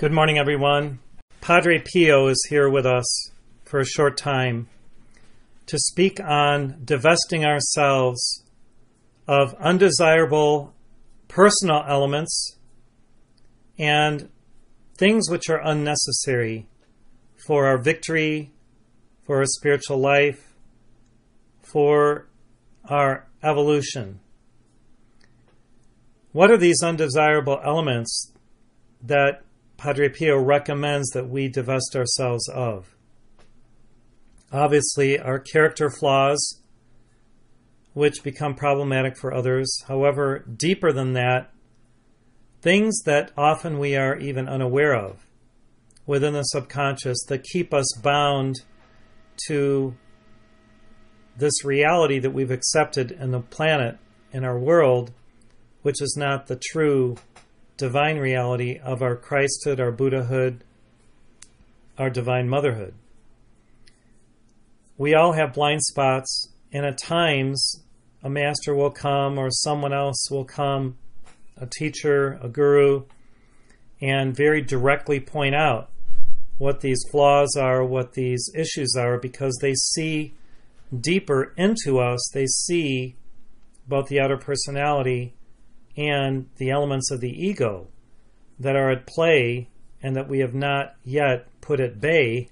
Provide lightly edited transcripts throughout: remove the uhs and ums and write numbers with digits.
Good morning, everyone. Padre Pio is here with us for a short time to speak on divesting ourselves of undesirable personal elements and things which are unnecessary for our victory, for our spiritual life, for our evolution. What are these undesirable elements that Padre Pio recommends that we divest ourselves of? Obviously, our character flaws, which become problematic for others. However, deeper than that, things that often we are even unaware of within the subconscious that keep us bound to this reality that we've accepted in the planet, in our world, which is not the true divine reality of our Christhood, our Buddhahood, our divine motherhood. We all have blind spots, and at times a master will come or someone else will come, a teacher, a guru, and very directly point out what these flaws are, what these issues are, because they see deeper into us. They see both the outer personality and the elements of the ego that are at play and that we have not yet put at bay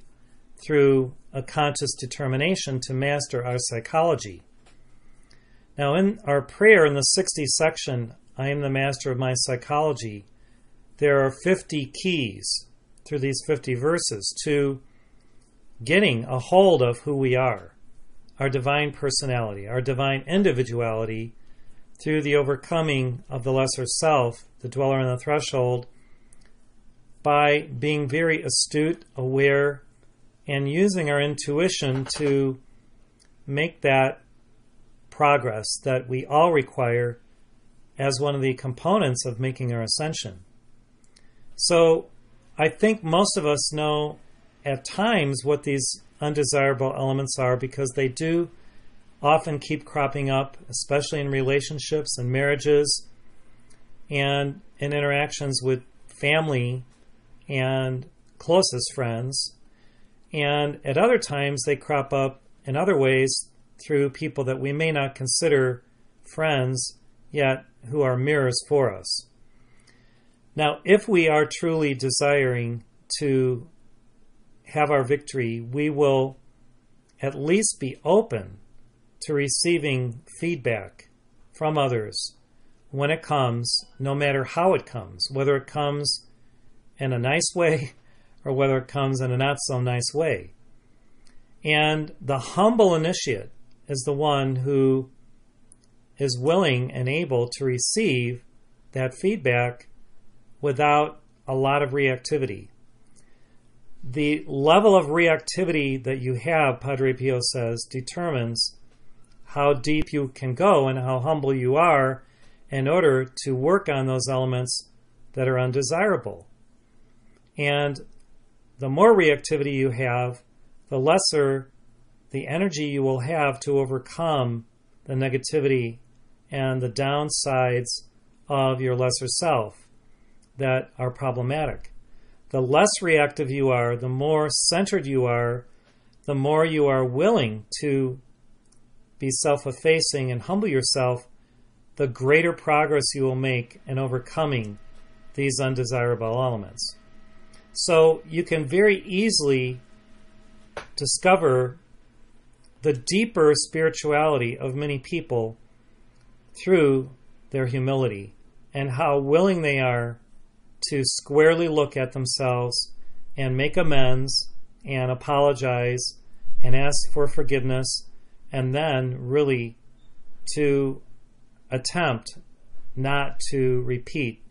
through a conscious determination to master our psychology. Now, in our prayer in the 60th section, I am the master of my psychology, there are 50 keys through these 50 verses to getting a hold of who we are, our divine personality, our divine individuality, through the overcoming of the lesser self, the dweller on the threshold, by being very astute, aware, and using our intuition to make that progress that we all require as one of the components of making our ascension. So I think most of us know at times what these undesirable elements are, because they do often keep cropping up, especially in relationships and marriages and in interactions with family and closest friends. And at other times they crop up in other ways through people that we may not consider friends, yet who are mirrors for us. Now, if we are truly desiring to have our victory, we will at least be open to receiving feedback from others when it comes, no matter how it comes, whether it comes in a nice way or whether it comes in a not so nice way. And the humble initiate is the one who is willing and able to receive that feedback without a lot of reactivity. The level of reactivity that you have, Padre Pio says, determines how deep you can go and how humble you are in order to work on those elements that are undesirable. And the more reactivity you have, the lesser the energy you will have to overcome the negativity and the downsides of your lesser self that are problematic. The less reactive you are, the more centered you are, the more you are willing to be self-effacing and humble yourself, the greater progress you will make in overcoming these undesirable elements. So you can very easily discover the deeper spirituality of many people through their humility and how willing they are to squarely look at themselves and make amends and apologize and ask for forgiveness, and then really to attempt not to repeat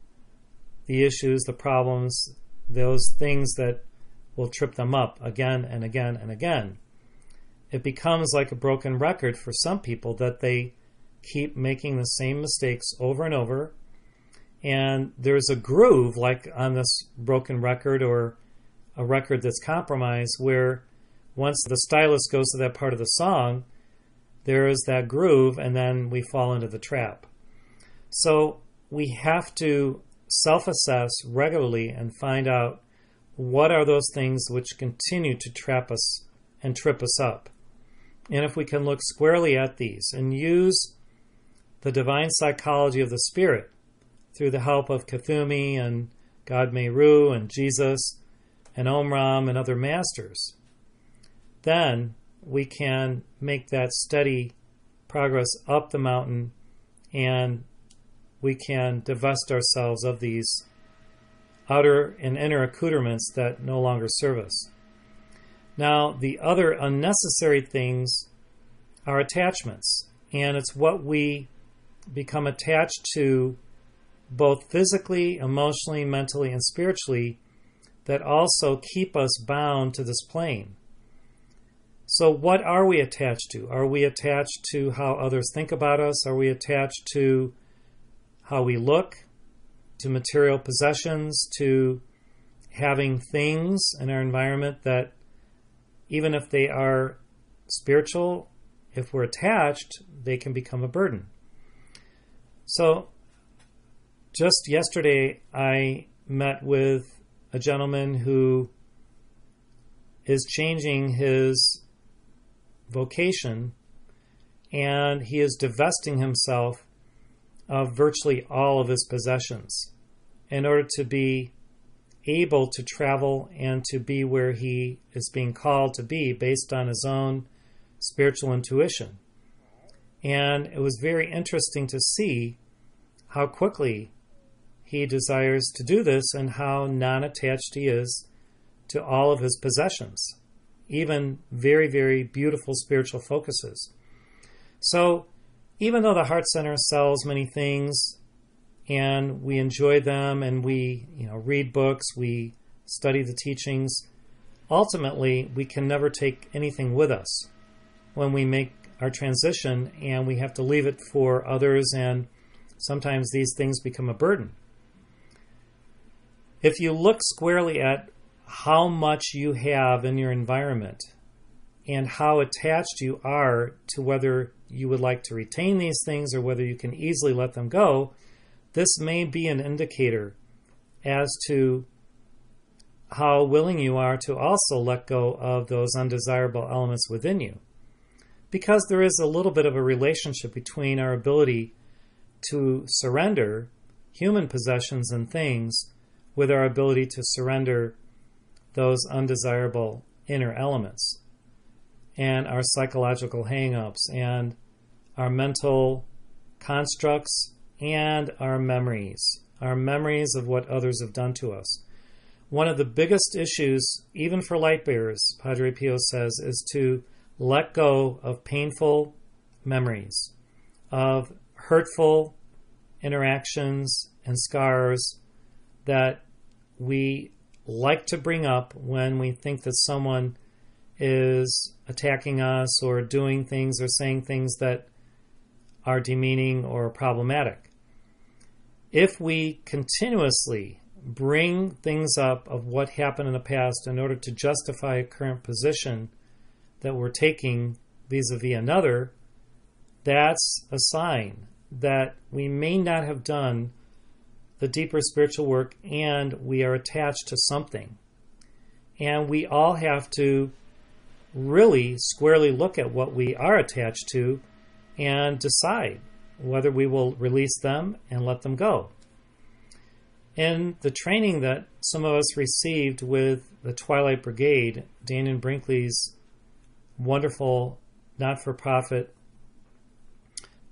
the issues, the problems, those things that will trip them up again and again and again. It becomes like a broken record for some people that they keep making the same mistakes over and over. And there's a groove, like on this broken record or a record that's compromised, where once the stylus goes to that part of the song, there is that groove, and then we fall into the trap. So we have to self-assess regularly and find out what are those things which continue to trap us and trip us up? And if we can look squarely at these and use the divine psychology of the Spirit through the help of Kuthumi and God Meru and Jesus and Omram and other masters, then we can make that steady progress up the mountain, and we can divest ourselves of these outer and inner accoutrements that no longer serve us. Now, the other unnecessary things are attachments, and it's what we become attached to both physically, emotionally, mentally, and spiritually that also keep us bound to this plane. So what are we attached to? Are we attached to how others think about us? Are we attached to how we look, to material possessions, to having things in our environment that, even if they are spiritual, if we're attached, they can become a burden? So just yesterday, I met with a gentleman who is changing his vocation, and he is divesting himself of virtually all of his possessions in order to be able to travel and to be where he is being called to be based on his own spiritual intuition. And it was very interesting to see how quickly he desires to do this and how non-attached he is to all of his possessions, even very, very beautiful spiritual focuses. So even though the Heart Center sells many things and we enjoy them and we read books, we study the teachings, ultimately we can never take anything with us when we make our transition, and we have to leave it for others, and sometimes these things become a burden. If you look squarely at how much you have in your environment and how attached you are to whether you would like to retain these things or whether you can easily let them go, this may be an indicator as to how willing you are to also let go of those undesirable elements within you. Because there is a little bit of a relationship between our ability to surrender human possessions and things with our ability to surrender those undesirable inner elements and our psychological hang-ups and our mental constructs and our memories of what others have done to us. One of the biggest issues, even for light bearers, Padre Pio says, is to let go of painful memories, of hurtful interactions and scars that we like to bring up when we think that someone is attacking us or doing things or saying things that are demeaning or problematic. If we continuously bring things up of what happened in the past in order to justify a current position that we're taking vis-a-vis another, that's a sign that we may not have done the deeper spiritual work and we are attached to something. And we all have to really squarely look at what we are attached to and decide whether we will release them and let them go. In the training that some of us received with the Twilight Brigade, Daniel Brinkley's wonderful not-for-profit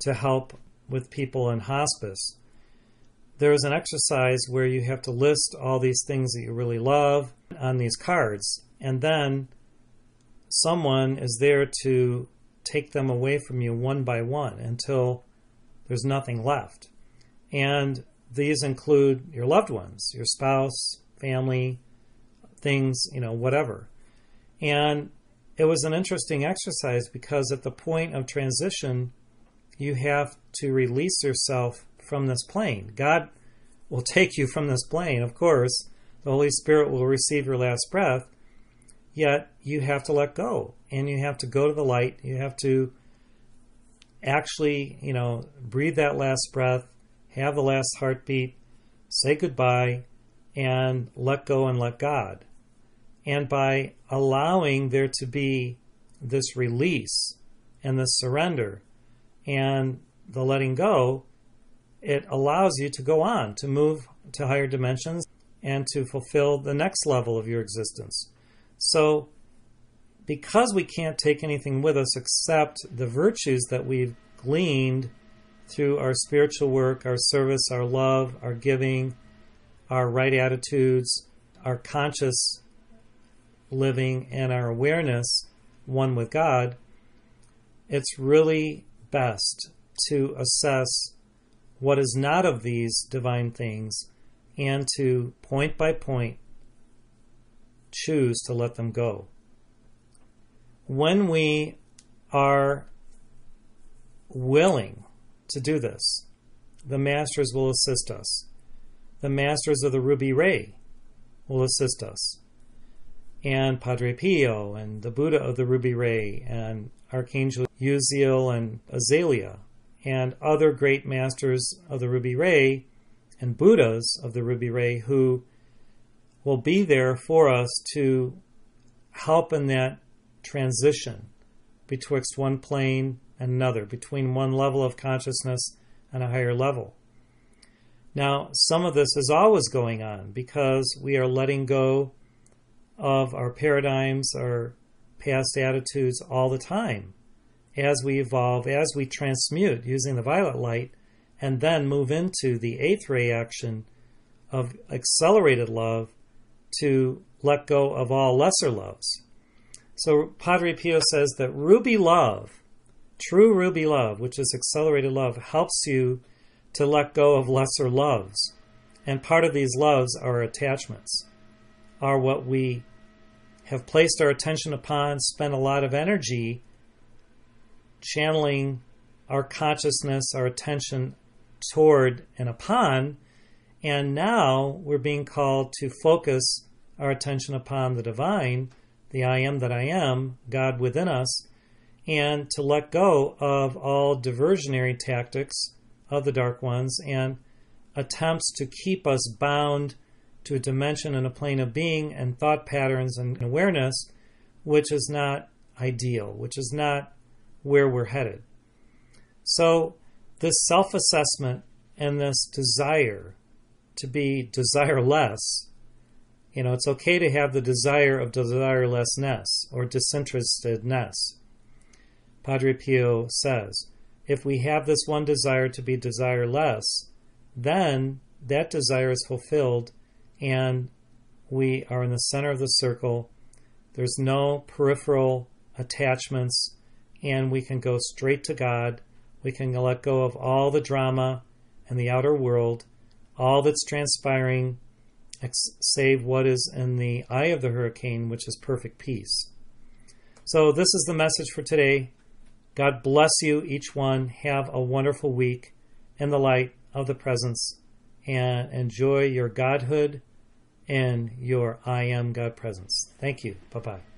to help with people in hospice, there is an exercise where you have to list all these things that you really love on these cards, and then someone is there to take them away from you one by one until there's nothing left. And these include your loved ones, your spouse, family, things, whatever. And it was an interesting exercise because at the point of transition, you have to release yourself from this plane. God will take you from this plane, of course. The Holy Spirit will receive your last breath. Yet you have to let go, and you have to go to the light. You have to actually, breathe that last breath, have the last heartbeat, say goodbye, and let go and let God. And by allowing there to be this release and this surrender and the letting go, it allows you to go on, to move to higher dimensions and to fulfill the next level of your existence. So, because we can't take anything with us except the virtues that we've gleaned through our spiritual work, our service, our love, our giving, our right attitudes, our conscious living, and our awareness, one with God, it's really best to assess what is not of these divine things and to, point by point, choose to let them go. When we are willing to do this, the masters will assist us. The masters of the Ruby Ray will assist us. And Padre Pio and the Buddha of the Ruby Ray and Archangel Uzziel and Azalea and other great masters of the Ruby Ray and Buddhas of the Ruby Ray who will be there for us to help in that transition betwixt one plane and another, between one level of consciousness and a higher level. Now, some of this is always going on because we are letting go of our paradigms, our past attitudes all the time as we evolve, as we transmute using the violet light, and then move into the eighth ray action of accelerated love to let go of all lesser loves. So Padre Pio says that ruby love, true ruby love, which is accelerated love, helps you to let go of lesser loves. And part of these loves are attachments, are what we have placed our attention upon, spent a lot of energy channeling our consciousness, our attention toward and upon, and now we're being called to focus our attention upon the divine, the I am that I am, God within us, and to let go of all diversionary tactics of the Dark Ones and attempts to keep us bound to a dimension and a plane of being and thought patterns and awareness, which is not ideal, which is not where we're headed. So this self-assessment and this desire to be desireless, it's okay to have the desire of desirelessness or disinterestedness. Padre Pio says, if we have this one desire to be desireless, then that desire is fulfilled and we are in the center of the circle. There's no peripheral attachments and we can go straight to God. We can let go of all the drama and the outer world, all that's transpiring, save what is in the eye of the hurricane, which is perfect peace. So this is the message for today. God bless you, each one. Have a wonderful week in the light of the presence and enjoy your Godhood and your I am God presence. Thank you. Bye-bye.